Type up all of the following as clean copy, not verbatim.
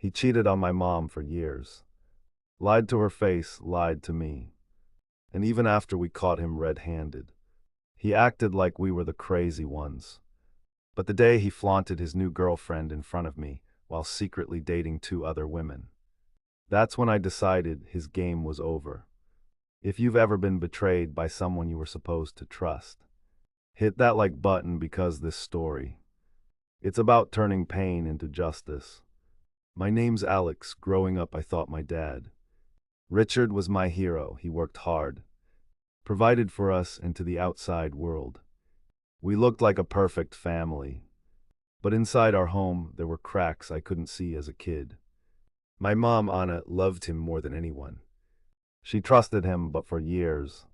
He cheated on my mom for years. Lied to her face, lied to me. And even after we caught him red-handed, he acted like we were the crazy ones. But the day he flaunted his new girlfriend in front of me while secretly dating 2 other women, that's when I decided his game was over. If you've ever been betrayed by someone you were supposed to trust, hit that like button because this story, it's about turning pain into justice. My name's Alex. Growing up, I thought my dad, Richard, was my hero. He worked hard, provided for us and to the outside world. We looked like a perfect family. But inside our home, there were cracks I couldn't see as a kid. My mom, Anna, loved him more than anyone. She trusted him, but for years,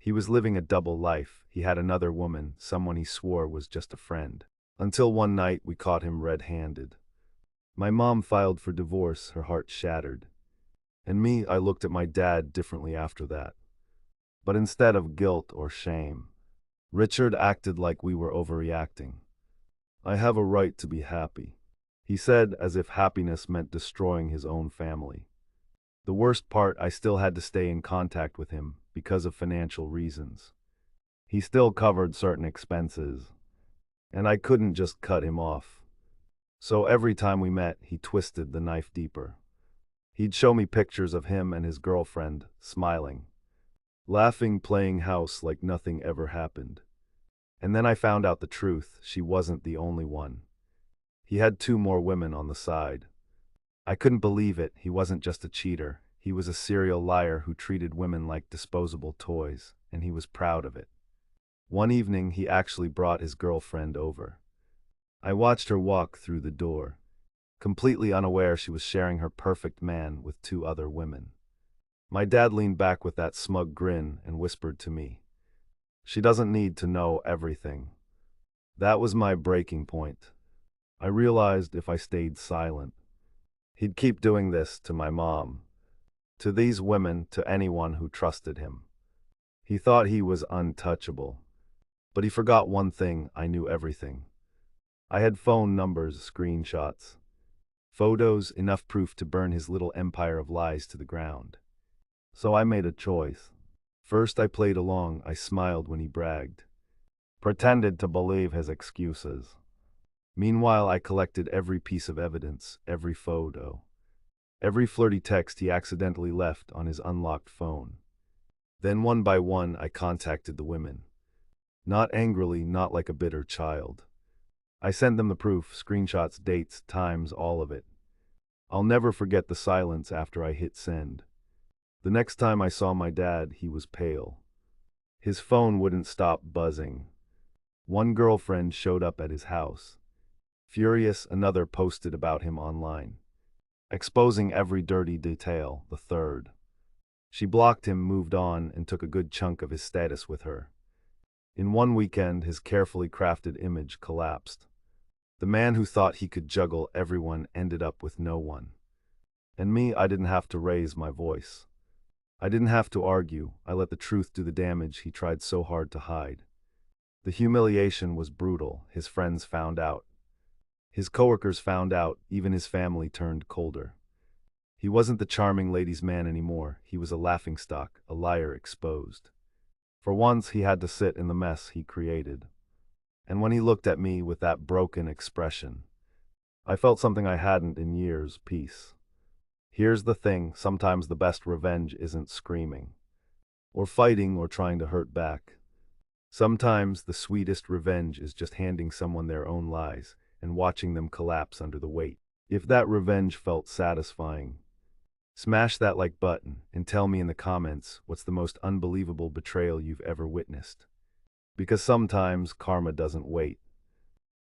he was living a double life. He had another woman, someone he swore was just a friend. Until one night, we caught him red-handed. My mom filed for divorce, her heart shattered. And me, I looked at my dad differently after that. But instead of guilt or shame, Richard acted like we were overreacting. "I have a right to be happy," he said, as if happiness meant destroying his own family. The worst part, I still had to stay in contact with him because of financial reasons. He still covered certain expenses, and I couldn't just cut him off. So every time we met, he twisted the knife deeper. He'd show me pictures of him and his girlfriend, smiling, laughing, playing house like nothing ever happened. And then I found out the truth. She wasn't the only one. He had 2 more women on the side. I couldn't believe it. He wasn't just a cheater. He was a serial liar who treated women like disposable toys, and he was proud of it. One evening, he actually brought his girlfriend over. I watched her walk through the door, completely unaware she was sharing her perfect man with 2 other women. My dad leaned back with that smug grin and whispered to me, "She doesn't need to know everything." That was my breaking point. I realized if I stayed silent, he'd keep doing this to my mom, to these women, to anyone who trusted him. He thought he was untouchable. But he forgot one thing: I knew everything. I had phone numbers, screenshots, photos, enough proof to burn his little empire of lies to the ground. So I made a choice. First, I played along. I smiled when he bragged, pretended to believe his excuses. Meanwhile, I collected every piece of evidence, every photo, every flirty text he accidentally left on his unlocked phone. Then one by one, I contacted the women. Not angrily, not like a bitter child. I sent them the proof, screenshots, dates, times, all of it. I'll never forget the silence after I hit send. The next time I saw my dad, he was pale. His phone wouldn't stop buzzing. One girlfriend showed up at his house. Furious, another posted about him online, exposing every dirty detail. The third, she blocked him, moved on, and took a good chunk of his status with her. In one weekend, his carefully crafted image collapsed. The man who thought he could juggle everyone ended up with no one. And me, I didn't have to raise my voice. I didn't have to argue. I let the truth do the damage he tried so hard to hide. The humiliation was brutal. His friends found out. His coworkers found out. Even his family turned colder. He wasn't the charming ladies' man anymore. He was a laughingstock, a liar exposed. For once, he had to sit in the mess he created. And when he looked at me with that broken expression, I felt something I hadn't in years: peace. Here's the thing: sometimes the best revenge isn't screaming, or fighting, or trying to hurt back. Sometimes the sweetest revenge is just handing someone their own lies and watching them collapse under the weight. If that revenge felt satisfying, smash that like button and tell me in the comments what's the most unbelievable betrayal you've ever witnessed. Because sometimes karma doesn't wait.